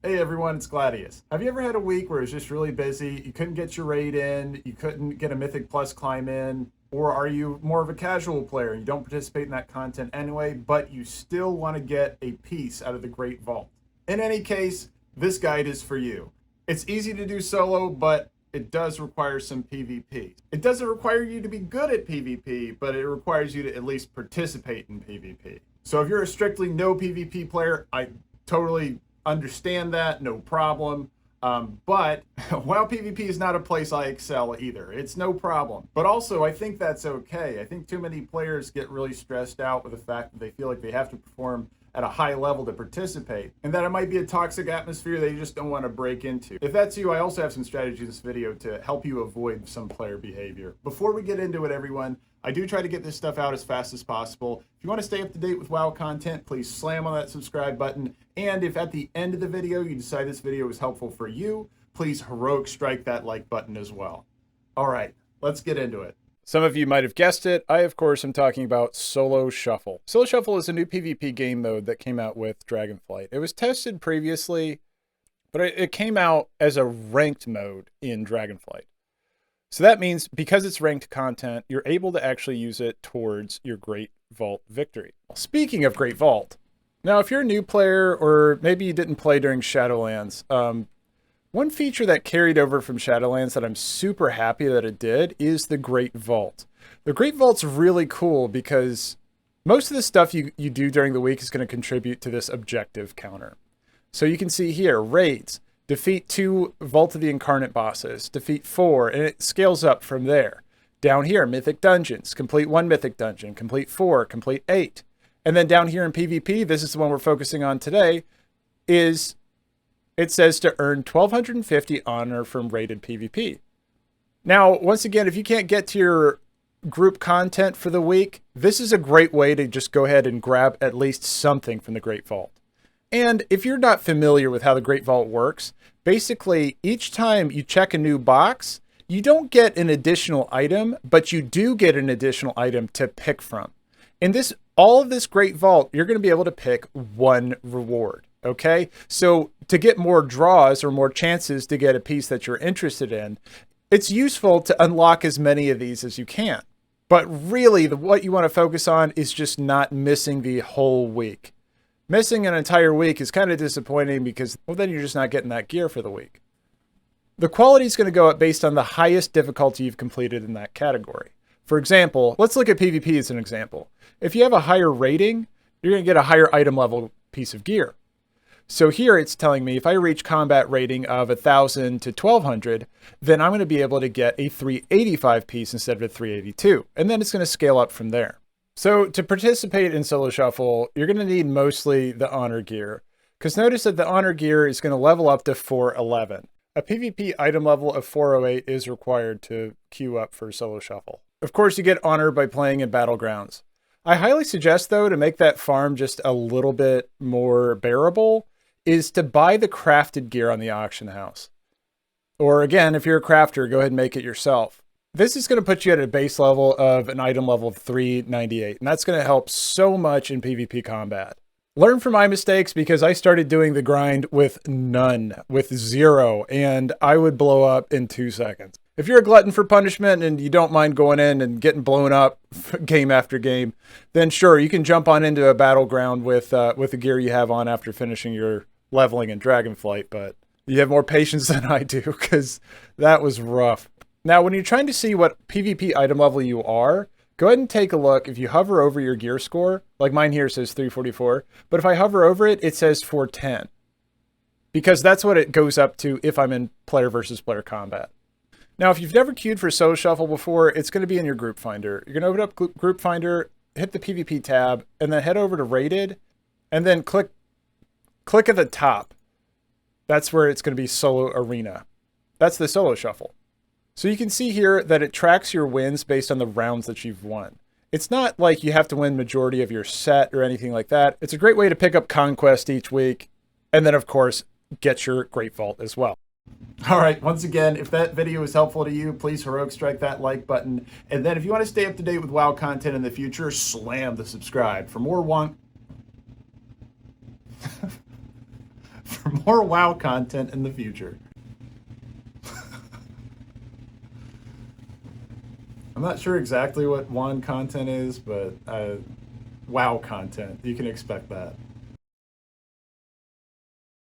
Hey everyone, it's Gladius. Have you ever had a week where it was just really busy, you couldn't get your raid in, you couldn't get a Mythic Plus climb in, or are you more of a casual player and you don't participate in that content anyway, but you still want to get a piece out of the Great Vault? In any case, this guide is for you. It's easy to do solo, but it does require some PvP. It doesn't require you to be good at PvP, but it requires you to at least participate in PvP. So if you're a strictly no PvP player, I totally understand that, no problem. But while PvP is not a place I excel either, it's no problem. But also, I think that's okay. I think too many players get really stressed out with the fact that they feel like they have to perform at a high level to participate, and that it might be a toxic atmosphere they just don't want to break into. If that's you, I also have some strategies in this video to help you avoid some player behavior. Before we get into it, everyone, I do try to get this stuff out as fast as possible. If you want to stay up to date with WoW content, please slam on that subscribe button. And if at the end of the video you decide this video was helpful for you, please heroic strike that like button as well. All right, let's get into it. Some of you might have guessed it. I, of course, am talking about Solo Shuffle. Solo Shuffle is a new PvP game mode that came out with Dragonflight. It was tested previously, but it came out as a ranked mode in Dragonflight. So that means because it's ranked content, you're able to actually use it towards your Great Vault victory. Speaking of Great Vault, now if you're a new player or maybe you didn't play during Shadowlands, one feature that carried over from Shadowlands that I'm super happy that it did is the Great Vault. The Great Vault's really cool because most of the stuff you do during the week is going to contribute to this objective counter. So you can see here, raids, defeat 2 Vault of the Incarnate bosses, defeat 4, and it scales up from there. Down here, Mythic Dungeons, complete 1 Mythic Dungeon, complete 4, complete 8. And then down here in PvP, this is the one we're focusing on today, is it says to earn 1,250 honor from rated PvP. Now, once again, if you can't get to your group content for the week, this is a great way to just go ahead and grab at least something from the Great Vault. And if you're not familiar with how the Great Vault works, basically each time you check a new box, you don't get an additional item, but you do get an additional item to pick from. In all of this Great Vault, you're going to be able to pick 1 reward. Okay, so to get more draws or more chances to get a piece that you're interested in, it's useful to unlock as many of these as you can. But really, what you want to focus on is just not missing the whole week. Missing an entire week is kind of disappointing because, well, then you're just not getting that gear for the week. The quality is going to go up based on the highest difficulty you've completed in that category. For example, let's look at PvP as an example. If you have a higher rating, you're going to get a higher item level piece of gear. So here it's telling me if I reach combat rating of 1,000 to 1,200, then I'm going to be able to get a 385 piece instead of a 382. And then it's going to scale up from there. So to participate in Solo Shuffle, you're going to need mostly the honor gear. Because notice that the honor gear is going to level up to 411. A PvP item level of 408 is required to queue up for Solo Shuffle. Of course, you get honor by playing in Battlegrounds. I highly suggest, though, to make that farm just a little bit more bearable, is to buy the crafted gear on the auction house. Or again, if you're a crafter, go ahead and make it yourself. This is going to put you at a base level of an item level of 398, and that's going to help so much in PvP combat. Learn from my mistakes because I started doing the grind with none, with 0, and I would blow up in 2 seconds. If you're a glutton for punishment and you don't mind going in and getting blown up game after game, then sure, you can jump on into a battleground with the gear you have on after finishing your leveling in Dragonflight, but you have more patience than I do because that was rough. Now, when you're trying to see what PvP item level you are, go ahead and take a look. If you hover over your gear score, like mine here says 344, but if I hover over it, it says 410 because that's what it goes up to if I'm in player versus player combat. Now, if you've never queued for Solo Shuffle before, it's going to be in your group finder. You're going to open up group finder, hit the PvP tab, and then head over to rated, and then click at the top. That's where it's going to be Solo Arena. That's the Solo Shuffle. So you can see here that it tracks your wins based on the rounds that you've won. It's not like you have to win majority of your set or anything like that. It's a great way to pick up conquest each week, and then of course, get your Great Vault as well. All right, once again, if that video was helpful to you, please heroic strike that like button. And then if you want to stay up to date with WoW content in the future, slam the subscribe. For more more WoW content in the future. I'm not sure exactly what WoW content is, but WoW content. You can expect that.